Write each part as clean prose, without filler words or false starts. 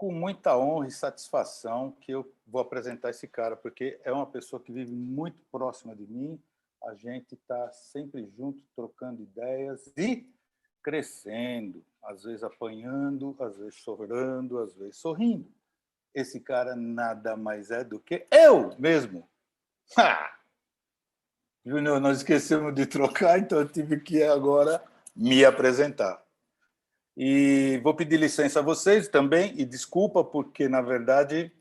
com muita honra e satisfação que eu vou apresentar esse cara, porque é uma pessoa que vive muito próxima de mim, a gente está sempre junto, trocando ideias e crescendo, às vezes apanhando, às vezes chorando, às vezes sorrindo. Esse cara nada mais é do que eu mesmo. Ha! Júnior, nós esquecemos de trocar, então eu tive que agora me apresentar. E vou pedir licença a vocês também, e desculpa, porque, na verdade,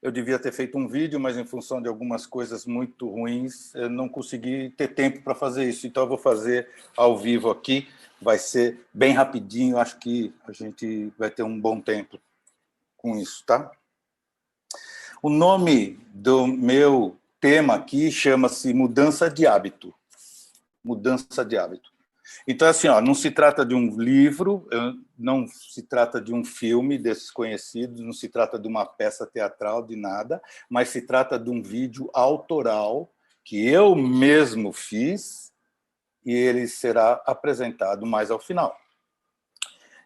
eu devia ter feito um vídeo, mas em função de algumas coisas muito ruins, eu não consegui ter tempo para fazer isso. Então, eu vou fazer ao vivo aqui, vai ser bem rapidinho, acho que a gente vai ter um bom tempo com isso, tá? O nome do meu tema aqui chama-se Mudança de Hábito. Mudança de hábito. Então, assim, ó, não se trata de um livro, não se trata de um filme desses conhecidos, não se trata de uma peça teatral, de nada, mas se trata de um vídeo autoral que eu mesmo fiz e ele será apresentado mais ao final.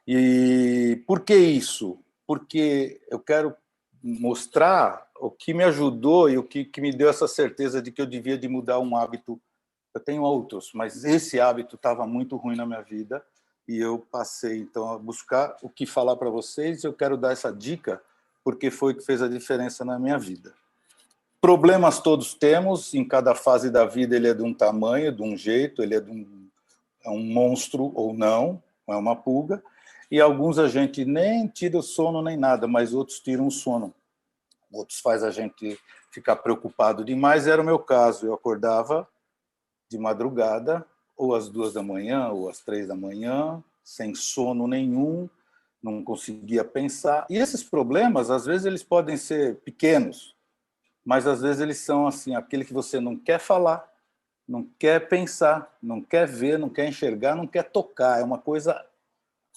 E por que isso? Porque eu quero mostrar o que me ajudou e o que me deu essa certeza de que eu devia de mudar um hábito. Eu tenho outros, mas esse hábito estava muito ruim na minha vida e eu passei, então, a buscar o que falar para vocês. Eu quero dar essa dica porque foi o que fez a diferença na minha vida. Problemas todos temos, em cada fase da vida ele é de um tamanho, de um jeito, ele é um monstro ou não é uma pulga, e alguns a gente nem tira o sono nem nada, mas outros tiram o sono. Outros faz a gente ficar preocupado demais, era o meu caso. Eu acordava de madrugada, ou às 2 da manhã, ou às 3 da manhã, sem sono nenhum, não conseguia pensar. E esses problemas, às vezes, eles podem ser pequenos, mas às vezes eles são assim, aquele que você não quer falar, não quer pensar, não quer ver, não quer enxergar, não quer tocar. É uma coisa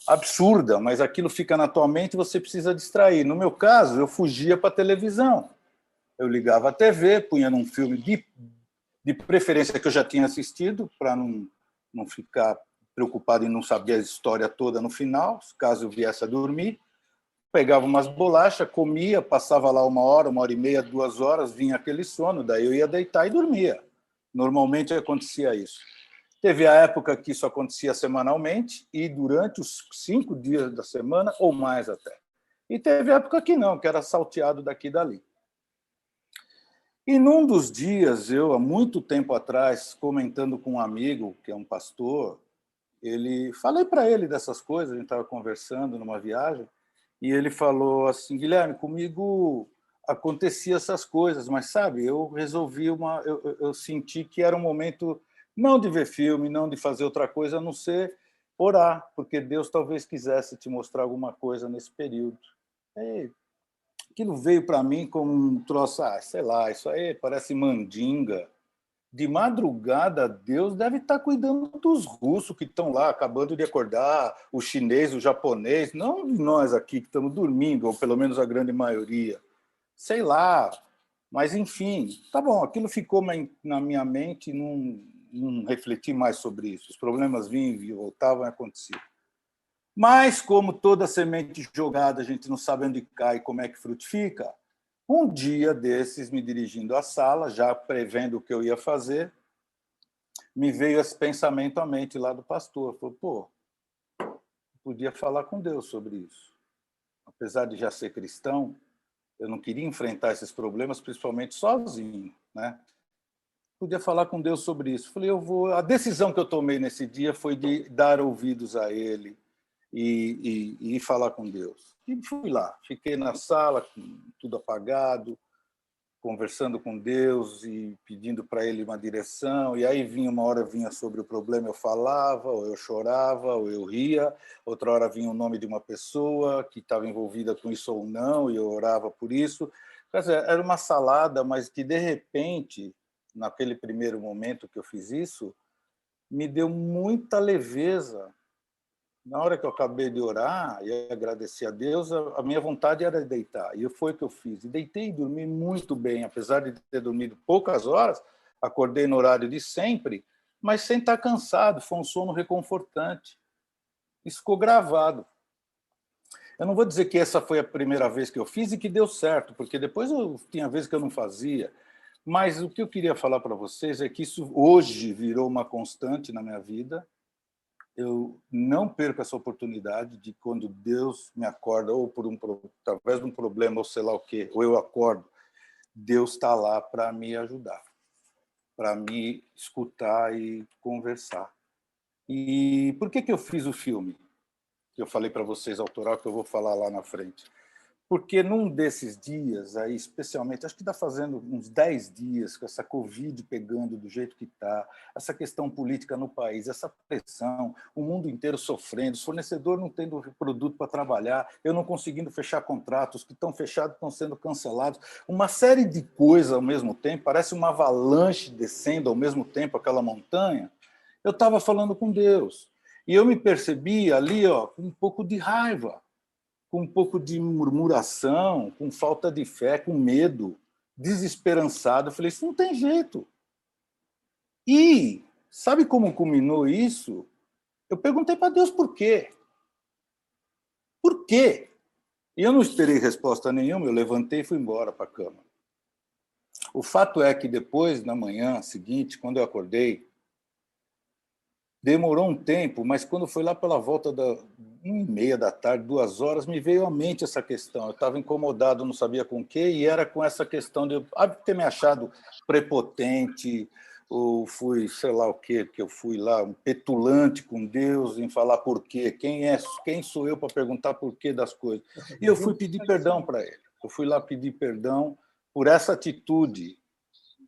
absurda, mas aquilo fica na tua mente e você precisa distrair. No meu caso, eu fugia para a televisão. Eu ligava a TV, punha num filme de preferência que eu já tinha assistido, para não ficar preocupado em não saber a história toda no final, caso eu viesse a dormir. Pegava umas bolachas, comia, passava lá 1 hora e meia, 2 horas, vinha aquele sono, daí eu ia deitar e dormia. Normalmente acontecia isso. Teve a época que isso acontecia semanalmente e durante os 5 dias da semana, ou mais até. E teve época que não, que era salteado daqui e dali. E num dos dias, eu, há muito tempo atrás, comentando com um amigo, que é um pastor, falei para ele dessas coisas, a gente estava conversando numa viagem, e ele falou assim: Guilherme, comigo acontecia essas coisas, mas, sabe, eu resolvi eu senti que era um momento não de ver filme, não de fazer outra coisa, a não ser orar, porque Deus talvez quisesse te mostrar alguma coisa nesse período. E aquilo veio para mim como um troço, sei lá, isso aí parece mandinga. De madrugada, Deus deve estar cuidando dos russos que estão lá, acabando de acordar, o chinês, o japonês, não de nós aqui que estamos dormindo, ou pelo menos a grande maioria. Sei lá, mas enfim, tá bom, aquilo ficou na minha mente e não refleti mais sobre isso. Os problemas vinham e voltavam a acontecer. Mas, como toda semente jogada, a gente não sabe onde cai e como é que frutifica, um dia desses, me dirigindo à sala, já prevendo o que eu ia fazer, me veio esse pensamento à mente lá do pastor. Falei, pô, podia falar com Deus sobre isso. Apesar de já ser cristão, eu não queria enfrentar esses problemas, principalmente sozinho, né? Podia falar com Deus sobre isso. Falei, A decisão que eu tomei nesse dia foi de dar ouvidos a Ele e falar com Deus. E fui lá, fiquei na sala, com tudo apagado, conversando com Deus e pedindo para Ele uma direção, e aí vinha uma hora vinha sobre o problema, eu falava, ou eu chorava, ou eu ria, outra hora vinha o nome de uma pessoa que estava envolvida com isso ou não, e eu orava por isso. Quer dizer, era uma salada, mas que, de repente, naquele primeiro momento que eu fiz isso, me deu muita leveza. Na hora que eu acabei de orar e agradecer a Deus, a minha vontade era deitar. E foi o que eu fiz. E deitei e dormi muito bem. Apesar de ter dormido poucas horas, acordei no horário de sempre, mas sem estar cansado. Foi um sono reconfortante. Isso ficou gravado. Eu não vou dizer que essa foi a primeira vez que eu fiz e que deu certo, porque depois eu tinha vezes que eu não fazia. Mas o que eu queria falar para vocês é que isso hoje virou uma constante na minha vida. Eu não perco essa oportunidade de, quando Deus me acorda, ou através de um problema, ou sei lá o quê, ou eu acordo, Deus está lá para me ajudar, para me escutar e conversar. E por que eu fiz o filme? Que eu falei para vocês, autoral, que eu vou falar lá na frente. Porque num desses dias, aí, especialmente, acho que está fazendo uns 10 dias, com essa Covid pegando do jeito que está, essa questão política no país, essa pressão, o mundo inteiro sofrendo, os fornecedores não tendo produto para trabalhar, eu não conseguindo fechar contratos, os que estão fechados estão sendo cancelados, uma série de coisas ao mesmo tempo, parece uma avalanche descendo ao mesmo tempo aquela montanha. Eu estava falando com Deus, e eu me percebi ali, com um pouco de raiva, com um pouco de murmuração, com falta de fé, com medo, desesperançado. Eu falei, isso não tem jeito. E sabe como culminou isso? Eu perguntei para Deus por quê. Por quê? E eu não esperei resposta nenhuma, eu levantei e fui embora para a cama. O fato é que depois, na manhã seguinte, quando eu acordei, demorou um tempo, mas quando foi lá pela volta da 1h30 da tarde, 2 horas, me veio à mente essa questão. Eu estava incomodado, não sabia com o quê, e era com essa questão de eu ter me achado prepotente, ou fui, sei lá o quê, que eu fui lá, um petulante com Deus, em falar por quê. Quem sou eu para perguntar por quê das coisas? E eu fui pedir perdão para ele. Eu fui lá pedir perdão por essa atitude.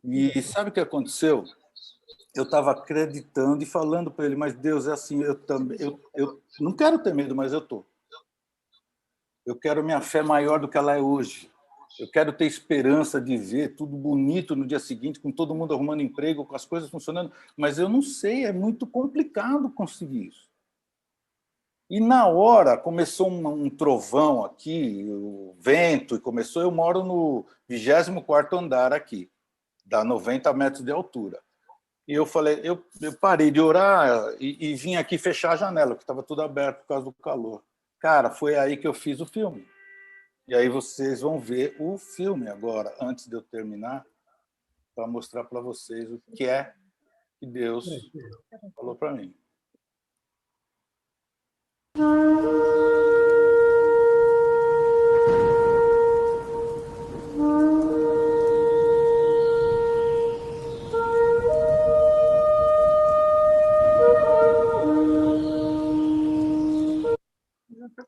E sabe o que aconteceu? Eu estava acreditando e falando para ele, mas Deus, é assim, eu não quero ter medo, mas eu estou. Eu quero minha fé maior do que ela é hoje. Eu quero ter esperança de ver tudo bonito no dia seguinte, com todo mundo arrumando emprego, com as coisas funcionando, mas eu não sei, é muito complicado conseguir isso. E na hora começou um trovão aqui, o vento, e começou, eu moro no 24º andar aqui, dá 90 metros de altura. E eu falei, eu parei de orar e vim aqui fechar a janela, porque estava tudo aberto por causa do calor. Cara, foi aí que eu fiz o filme. E aí vocês vão ver o filme agora, antes de eu terminar, para mostrar para vocês o que é que Deus falou para mim.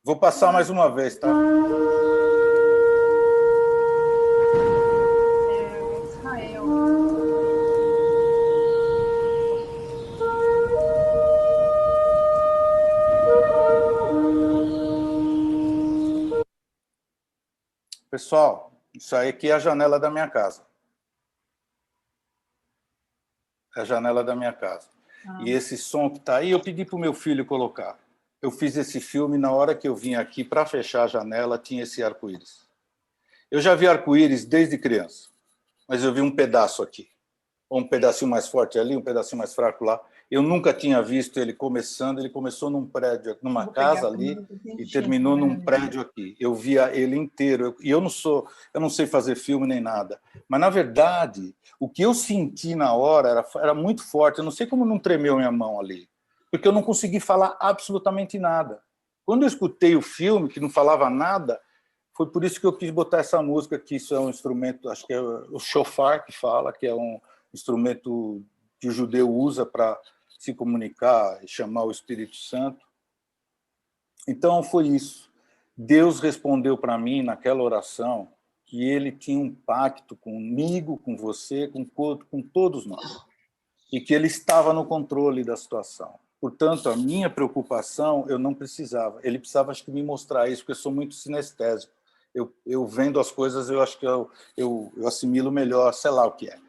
Vou passar mais uma vez, tá? Pessoal, isso aí aqui é a janela da minha casa. É a janela da minha casa. E esse som que está aí, eu pedi para o meu filho colocar. Eu fiz esse filme, na hora que eu vim aqui para fechar a janela, tinha esse arco-íris. Eu já vi arco-íris desde criança, mas eu vi um pedaço aqui. Um pedacinho mais forte ali, um pedacinho mais fraco lá. Eu nunca tinha visto ele começando, ele começou num prédio, numa casa ali, e terminou num prédio aqui. Eu via ele inteiro, e eu não sei fazer filme nem nada. Mas, na verdade, o que eu senti na hora era muito forte. Eu não sei como não tremeu minha mão ali, porque eu não consegui falar absolutamente nada. Quando eu escutei o filme, que não falava nada, foi por isso que eu quis botar essa música, que isso é um instrumento, acho que é o shofar que fala, que é um instrumento que o judeu usa para se comunicar e chamar o Espírito Santo. Então, foi isso. Deus respondeu para mim, naquela oração, que ele tinha um pacto comigo, com você, com todos nós, e que ele estava no controle da situação. Portanto, a minha preocupação, eu não precisava. Ele precisava, acho que, me mostrar isso, porque eu sou muito sinestésico. Eu vendo as coisas, eu acho que eu assimilo melhor, sei lá o que é.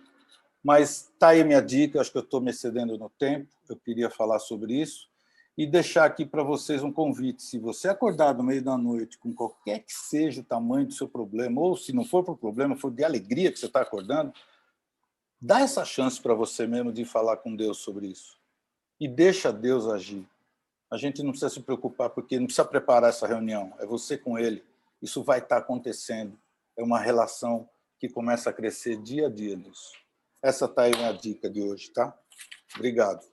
Mas está aí a minha dica, acho que eu estou me excedendo no tempo, eu queria falar sobre isso, e deixar aqui para vocês um convite. Se você acordar no meio da noite, com qualquer que seja o tamanho do seu problema, ou se não for por problema, for de alegria que você está acordando, dá essa chance para você mesmo de falar com Deus sobre isso. E deixa Deus agir. A gente não precisa se preocupar, porque não precisa preparar essa reunião, é você com ele. Isso vai estar acontecendo. É uma relação que começa a crescer dia a dia nisso. Essa está aí a dica de hoje, tá? Obrigado.